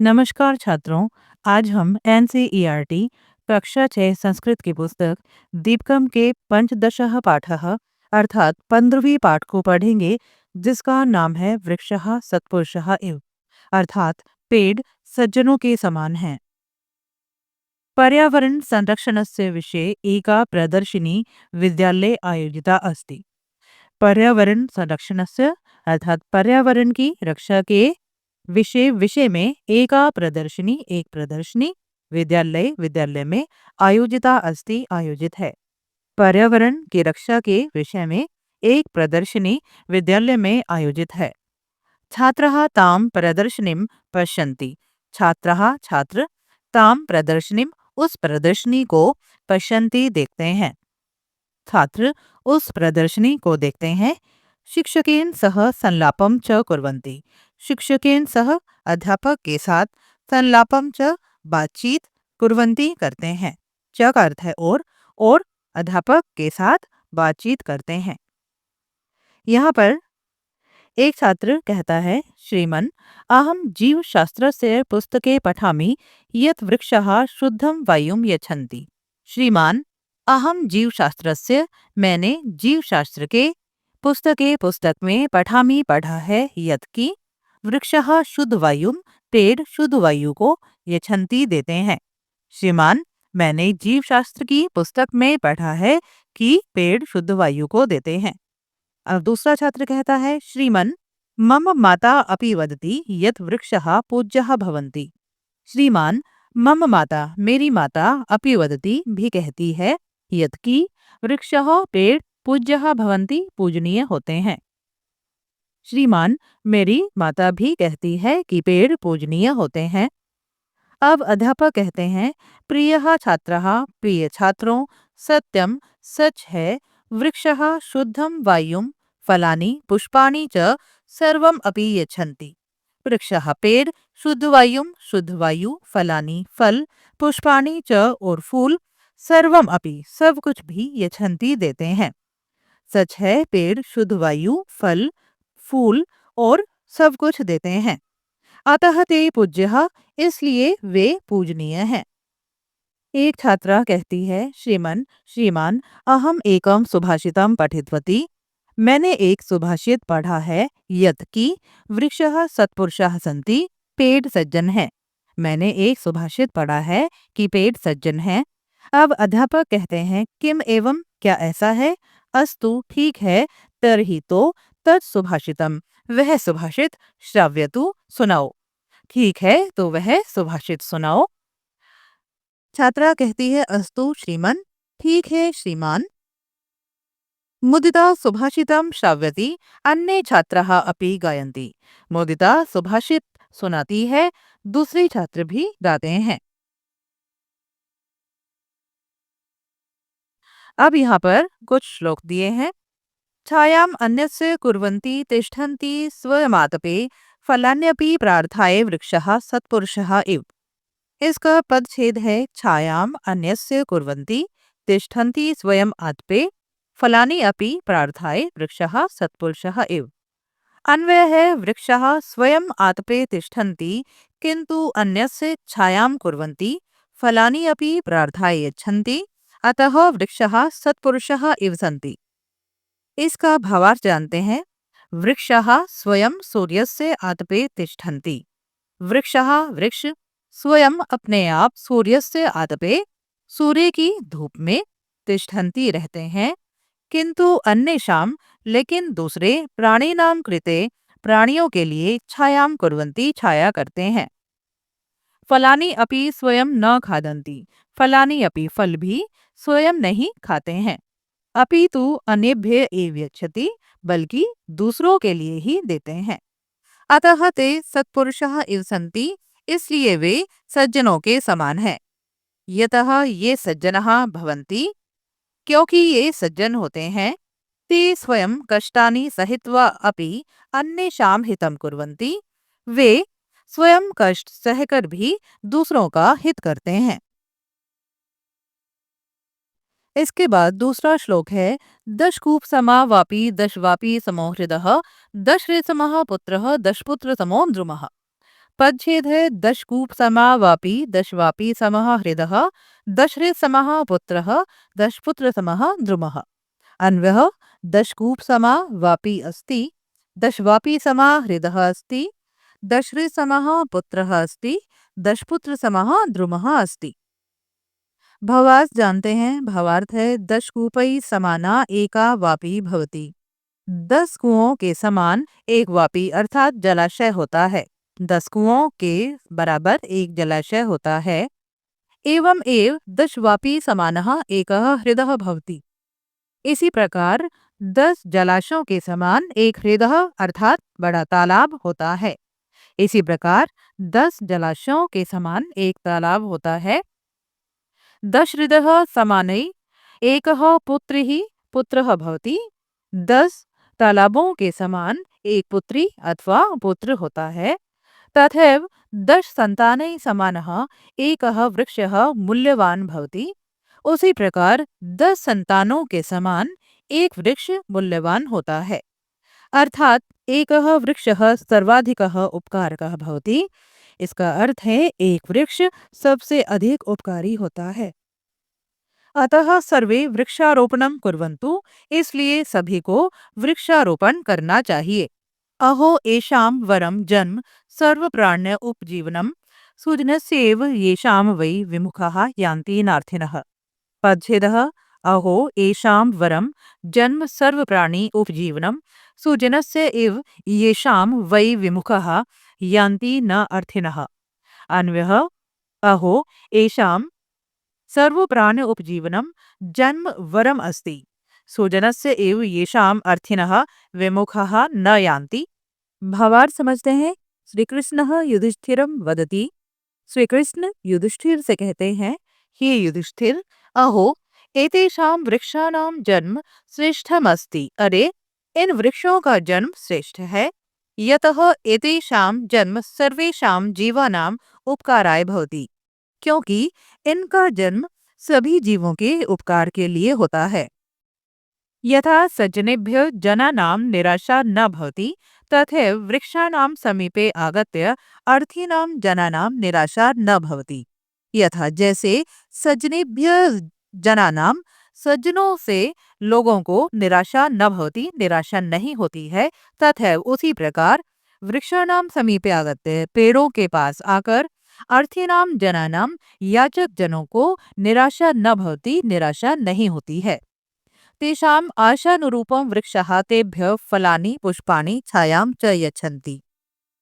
नमस्कार छात्रों। आज हम एनसीईआरटी कक्षा 6 संस्कृत की पुस्तक दीपकम के पंचदशः पाठः अर्थात 15वीं पाठ को पढ़ेंगे, जिसका नाम है वृक्षः सत्पुरुषः इव अर्थात पेड़ सज्जनों के समान हैं। पर्यावरण संरक्षणस्य विषये एका प्रदर्शिनी विद्यालये आयोजिता अस्ति। पर्यावरण संरक्षणस्य अर्थात पर्यावरण की रक्षा के विषय में एक प्रदर्शनी विद्यालय में आयोजिता अस्ति आयोजित है। पर्यावरण की रक्षा के विषय में एक प्रदर्शनी विद्यालय में आयोजित है। छात्रः तां प्रदर्शनीं पश्यन्ति। छात्र तां प्रदर्शनीं उस प्रदर्शनी को पश्यन्ति देखते हैं। छात्र उस प्रदर्शनी को देखते हैं। शिक्षकेन सह संलापम च कुर्वन्ति। शिक्षकेन सह अध्यापक के साथ संलापम च बातचीत कुर्वन्ति करते हैं। च का अर्थ है और अध्यापक के साथ बातचीत करते हैं। यहाँ पर एक छात्र कहता है, श्रीमन अहम जीवशास्त्रस्य पुस्तके पठामि यत् वृक्षः शुद्धं वायुं यच्छन्ति। श्रीमान अहम जीवशास्त्रस्य मैंने जीवशास्त्र के पुस्तक में पठामि पढ़ा है यत् कि वृक्षः शुद्ध वायुं पेड़ शुद्ध वायु को यच्छन्ति देते हैं। श्रीमान मैंने जीवशास्त्र की पुस्तक में पढ़ा है कि पेड़ शुद्ध वायु को देते हैं। अब दूसरा छात्र कहता है, श्रीमन मम माता अपि वदति यत् वृक्षः पूज्यः भवन्ति। श्रीमान मम माता मेरी माता अपि वदति भी कहती है यत् कि वृक्षः पेड़ पूज्यः भवन्ति पूजनीय होते हैं। श्रीमान मेरी माता भी कहती है कि पेड़ पूजनीय होते हैं। अब अध्यापक कहते हैं, प्रियः छात्रः प्रिय छात्रों सत्यम सच है वृक्षः शुद्धं वायुं फलानि पुष्पाणि च सर्वम अपि यच्छन्ति। वृक्षः पेड़ शुद्ध वायु फलानि फल पुष्पाणि च और फूल सर्वम अपि सब कुछ भी यच्छन्ति देते हैं। सच है पेड़ शुद्ध वायु फल फूल और सब कुछ देते हैं। अतः ते पूज्यः इसलिए वे पूजनीय हैं। एक छात्रा कहती है, श्रीमान अहम एकम सुभाषितम पठितवती। मैंने एक सुभाषित पढ़ा है यत् कि वृक्षः सत्पुरुषः सन्ति पेड़ सज्जन है। मैंने एक सुभाषित पढ़ा है कि पेड़ सज्जन है। अब अध्यापक कहते हैं, किम एवं क्या ऐसा है? अस्तु ठीक है तरहि तो तत् सुभाषितम वह सुभाषित श्राव्यतु सुनाओ। ठीक है तो वह सुभाषित सुनाओ। छात्रा कहती है, अस्तु श्रीमन ठीक है श्रीमान। मुदिता सुभाषितम श्राव्यति अन्य छात्राः अपि गायन्ति। मुदिता सुभाषित सुनाती है, दूसरे छात्र भी गाते हैं। अब यहाँ पर कुछ श्लोक दिए हैं। छायाम अन्यस्य कुर्वन्ति तिष्ठन्ति स्वयमातपे फलान्यपि प्रार्थाये वृक्षः सत्पुरुषः इव। इसका पदच्छेद है, छायाम अन्यस्य कुर्वन्ति तिष्ठन्ति स्वयं आतपे फलानि अपि प्रार्थाये वृक्षः सत्पुरुषः इव। अन्वय है, वृक्षः स्वयं आतपे तिष्ठन्ति किंतु अन्यस्य छायां कुर्वन्ति फलानि अपि प्रार्थाये यच्छन्ति अतः वृक्षः सत्पुरुषः इव सन्ति। इसका भावार्थ जानते हैं। वृक्षः स्वयं सूर्यस्य आतपे तिष्ठन्ति। वृक्ष स्वयं अपने आप सूर्यस्य आतपे सूर्य की धूप में तिष्ठन्ति रहते हैं किंतु अन्येषां लेकिन दूसरे प्राणिनां कृते प्राणियों के लिए छायां कुर्वन्ति छाया करते हैं। फलानि अपि स्वयं न खादन्ति। फलानि अपि फल भी स्वयं नहीं खाते हैं। अपितु अन्येभ्य एव यच्छति बल्कि दूसरों के लिए ही देते हैं। अतः ते सत्पुरुषः इव सन्ति इसलिए वे सज्जनों के समान हैं। यतः ये सज्जनः भवन्ति क्योंकि ये सज्जन होते हैं। ते स्वयं कष्टानि सहित्वा अपि अन्येषां हितं कुर्वन्ति। वे स्वयं कष्ट सहकर भी दूसरों का हित करते हैं। इसके बाद दूसरा श्लोक है, दशकूप समा वापी दशवापी समो हृदः दशरथसमः पुत्रः दशपुत्र समो द्रुमः। पदछेद है दशकूप समा वापी दशवापी समः हृदः दशहृत् समः पुत्रः दशपुत्र समः द्रुमः। अन्वयः दशकूप समा वापी अस्ति दशवापी समा हृदः अस्ति दशहृत् समः पुत्रः अस्ति दशपुत्र समः द्रुमः अस्ति। भवार्थ जानते हैं। भावार्थ है दशकूपई समाना एका वापी भवति। 10 कुओं के समान एक वापी अर्थात जलाशय होता है। 10 कुओं के बराबर एक जलाशय होता है। एवं एव 10 वापी समानः एकः हृदः भवति। इसी प्रकार 10 जलाशयों के समान एक हृदय अर्थात बड़ा तालाब होता है। इसी प्रकार 10 जलाशयों के समान एक तालाब होता है। 10 हृदयः समानै एकः पुत्रिः पुत्रः भवति। 10 तालाबों के समान एक पुत्री अथवा पुत्र होता है। तथैव 10 संतानै समानः एकः वृक्षः मूल्यवान भवति। उसी प्रकार 10 संतानों के समान एक वृक्ष मूल्यवान होता है। अर्थात एकः वृक्षः सर्वाधिकः उपकारकः भवति। इसका अर्थ है एक वृक्ष सबसे अधिक उपकारी होता है। अतः सर्वे वृक्षारोपणं कुर्वन्तु। इसलिए सभी को वृक्षारोपण करना चाहिए। अहो येषां वरं जन्म सर्वप्राण्य उपजीवनम् सुजनस्यैव येषां वै विमुखाः यान्ति नार्थिनः। पदछेदः अहो येषां वरं जन्म सर्वप्राणी उपजीवनम् सुजनस्य इव येषां वै विमुखाः यान्ति न अर्थिनः। अन्वयः अहो येषां सर्वप्राण उपजीवनम् जन्म वरम अस्ति सुजनस्य एव येषाम् अर्थिनः विमुखाः न यान्ति। भावार्थ समझते हैं। श्री कृष्ण युधिष्ठिरम वदति। श्री कृष्ण युधिष्ठिर से कहते हैं, हे युधिष्ठिर, अहो एतेषां वृक्षाणां जन्म श्रेष्ठमस्ति। अरे, इन वृक्षों का जन्म श्रेष्ठ है। यतः एतेषां जन्म सर्वेषां जीवानां उपकाराय भवति। क्योंकि इनका जन्म सभी जीवों के उपकार के लिए होता है। यथा सज्जनेभ्य जनानां निराशा न भवति तथैव वृक्षाणां समीपे आगत्य अर्थीनां जनानां निराशा न भवति। यथा जैसे सज्जनेभ्य जनानां सज्जनों से लोगों को निराशा न भवति निराशा नहीं होती है, तथैव उसी प्रकार वृक्षाणां समीपे आगत्य पेड़ों के पास आकर अर्थीनां जनानां याचक जनों को निराशा न भवति निराशा नहीं होती है। तेषाम् आशानुरूपं वृक्षः तेभ्यः फलानि पुष्पाणि छायां च यच्छन्ति।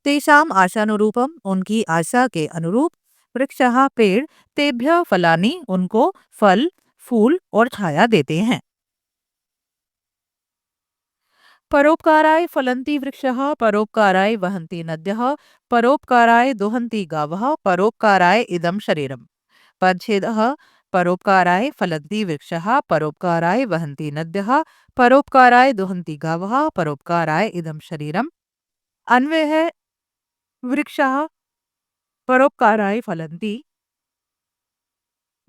तेषाम् आशानुरूपम उनकी आशा के अनुरूप वृक्षः पेड़ तेभ्यः फलानि उनको फल फूल और छाया देते हैं। परोपकाराय फलन्ति वृक्षः परोपकाराय वहन्ति नद्यः परोपकाराय दुहन्ति गावः परोपकाराय इदं शरीरम्। पदछेदः परोपकाराय फलन्ति वृक्षः परोपकाराय वहन्ति नद्यः परोपकाराय दुहन्ति गावः परोपकाराय इदं शरीरम्। अन्वय है वृक्षः परोपकाराय फलन्ति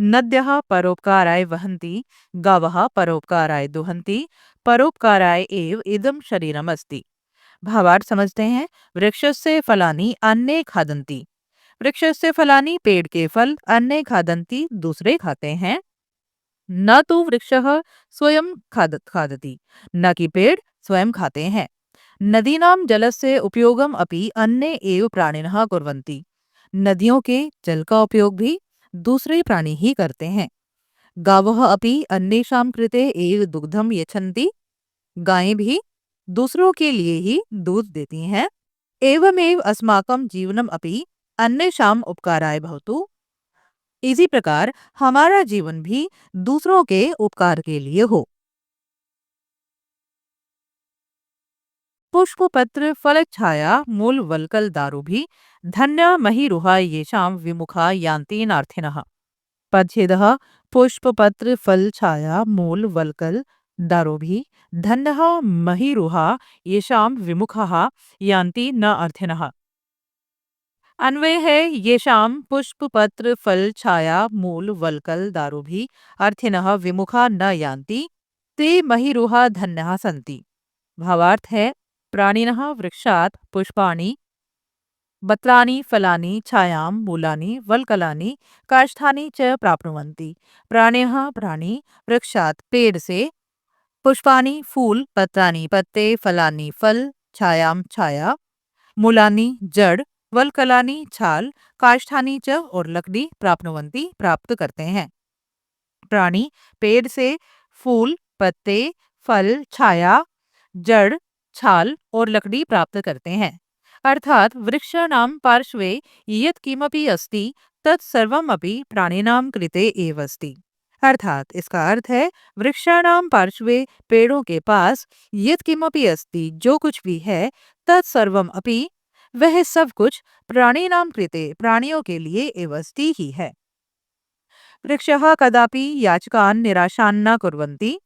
नद्यः परोपकाराय वहन्ति गावः परोपकाराय दुहन्ति परोपकाराय एव इदं शरीरम् अस्ति। भावार्थ समझते हैं। वृक्षस्य फलानि अन्ये खादन्ति। वृक्षस्य फलानि पेड़ के फल अन्ये खादन्ति दूसरे खाते हैं। न तो वृक्षः स्वयं खादति न कि पेड़ स्वयं खाते हैं। नदीनां जलस्य उपयोगम अपि अन्ये एव प्राणिनः कुर्वन्ति। नदियों के जल का उपयोग भी दूसरे प्राणी ही करते हैं। गावः अपि अन्येषां कृते एव दुग्धम यच्छन्ति। गायें भी दूसरों के लिए ही दूध देती हैं। एवमेव अस्माकं जीवनम अपि अन्येषां उपकाराय भवतु। इसी प्रकार हमारा जीवन भी दूसरों के उपकार के लिए हो। पुष्पपत्र फल छाया मूल वल्कल दारुभी धन्य महिरुहा येषां विमुखा यान्ति नार्थिनः। पदछेदः पुष्पपत्र फल छाया मूल वल्कल दारुभी धन्यः महिरुहा येषां विमुखः यान्ति न अर्थिनः। अन्वय है येषां पुष्पपत्र फल छाया मूल वल्कल दारुभी अर्थिनः विमुखा न यान्ति ते महिरुहा धन्यः सन्ति। भावार्थ है प्राणिनः वृक्षात् पुष्पाणि पत्राणि फलानि छायां मूलानि वल्कलानि काष्ठानि च प्राप्नुवन्ति। प्राणिनः प्राणी वृक्षात् पेड़ से पुष्पानि फूल पत्राणि पत्ते फलानि फल छायां छाया मूलानि जड़ वल्कलानि छाल काष्ठानि च और लकड़ी प्राप्नुवन्ति प्राप्त करते हैं। प्राणी पेड़ से फूल पत्ते फल छाया जड़ छाल और लकड़ी प्राप्त करते हैं। अर्थात वृक्षाणां पार्श्वे यत् किमपि अस्ति तत् सर्वमपि प्राणिनां कृते एव अस्ति। अर्थात इसका अर्थ है वृक्षाणां पार्श्वे पेड़ों के पास यत् किमपि अस्ति जो कुछ भी है तत् सर्वम अपि वह सब कुछ प्राणिनां कृते प्राणियों के लिए एव अस्ति ही है। वृक्षः कदापि याचकान् निराशान् न कुर्वन्ति।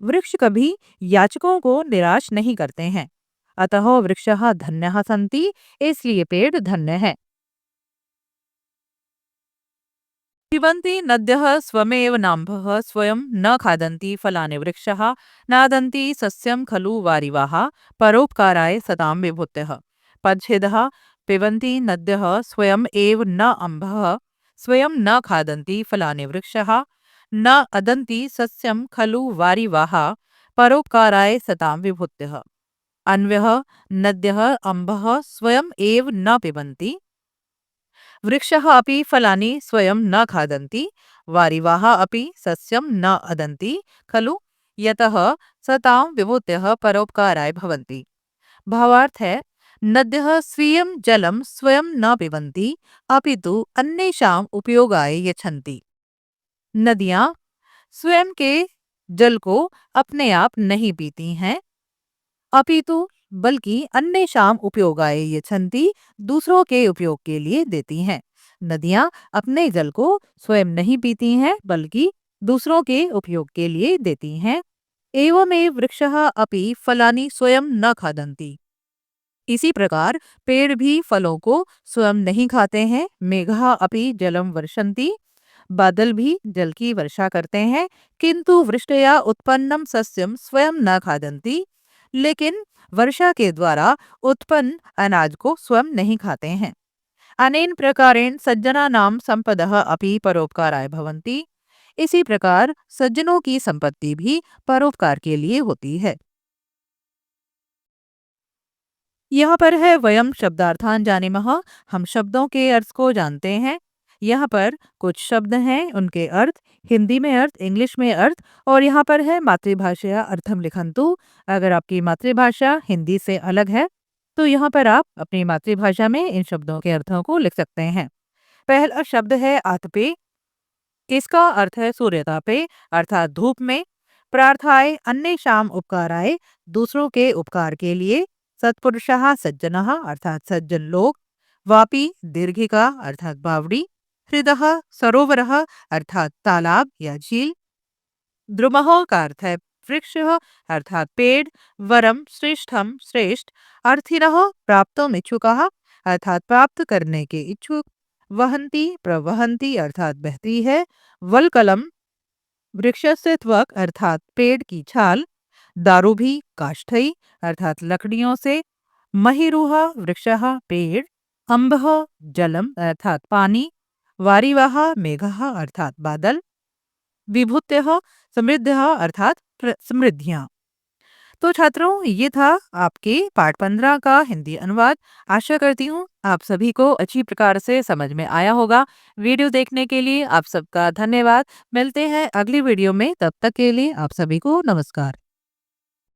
वृक्ष कभी याचकों को निराश नहीं करते हैं। अतः वृक्षः धन्यः सन्ति, इसलिए पेड़ धन्य है। पिबन्ति नद्यः स्वमेव नाम्भः स्वयं न खादन्ति फलानि वृक्षः नादन्ति सस्यं खलु वारिवाः परोपकाराय सतां विभूतयः। पदच्छेदः पिबन्ति नद्यः स्वयं एव न अम्भः स्वयं न खादन्ति फलानि वृक्षः न अदन्ति सस्यं खलु वारिवाः परोपकाराय सतां विभूतयः। अन्वयः नद्यः अम्भः स्वयं एव न पिबन्ति वृक्षः अपि फलानि स्वयं न खादन्ति वारिवाः अपि सस्यं न अदन्ति खलु यतः सतां विभूतयः परोपकाराय भवन्ति। भावार्थ है नद्यः स्वीयं जलं स्वयं न पिबन्ति अपितु अन्येषाम् उपयोगाय यच्छन्ति। नदियां स्वयं के जल को अपने आप नहीं पीती हैं अपितु बल्कि अन्येषाम् उपयोगाय यच्छन्ति दूसरों के उपयोग के लिए देती हैं। नदियां अपने जल को स्वयं नहीं पीती हैं बल्कि दूसरों के उपयोग के लिए देती हैं। एवमेव वृक्षः अपि फलानि स्वयं न खादन्ति। इसी प्रकार पेड़ भी फलों को स्वयं नहीं खाते हैं। मेघः अपि जलम वर्षन्ति। बादल भी जल की वर्षा करते हैं किंतु वृष्टया उत्पन्नम सस्यम स्वयं न खादन्ति। लेकिन वर्षा के द्वारा उत्पन्न अनाज को स्वयं नहीं खाते हैं। अनेन प्रकारेण सज्जनानां संपदः अपि परोपकाराय भवन्ति। इसी प्रकार सज्जनों की संपत्ति भी परोपकार के लिए होती है। यहाँ पर है वयम शब्दार्थान जानीमः। हम शब्दों के अर्थ को जानते हैं। यहाँ पर कुछ शब्द हैं, उनके अर्थ हिंदी में अर्थ, इंग्लिश में अर्थ और यहाँ पर है मातृभाषया अर्थम लिखन्तु। अगर आपकी मातृभाषा हिंदी से अलग है तो यहाँ पर आप अपनी मातृभाषा में इन शब्दों के अर्थों को लिख सकते हैं। पहला शब्द है आतपे। इसका अर्थ है सूर्यतापे अर्थात धूप में। प्रार्थाय अन्येषाम् उपकाराय दूसरों के उपकार के लिए। सत्पुरुषः सज्जनः अर्थात सज्जन लोग। वापी दीर्घिका अर्थात बावड़ी। हृदः सरोवरः अर्थात तालाब या झील। द्रुमः का अर्थ है वृक्ष अर्थात पेड़। वरम श्रेष्ठम श्रेष्ठ। अर्थिनः प्राप्तुम इच्छुकः अर्थात प्राप्त करने के इच्छुक। वहन्ति प्रवहन्ति अर्थात बहती है। वल्कलम वृक्षस्य त्वक अर्थात पेड़ की छाल। दारुभी काष्ठई अर्थात लकड़ियों से। महिरुह वृक्षः पेड़। अम्भः जलम अर्थात पानी। वारिवाह मेघः अर्थात बादल। विभूतयः समृद्धः अर्थात समृद्धियां। तो छात्रों, ये था आपके पाठ 15 का हिंदी अनुवाद। आशा करती हूँ आप सभी को अच्छी प्रकार से समझ में आया होगा। वीडियो देखने के लिए आप सबका धन्यवाद। मिलते हैं अगली वीडियो में, तब तक के लिए आप सभी को नमस्कार।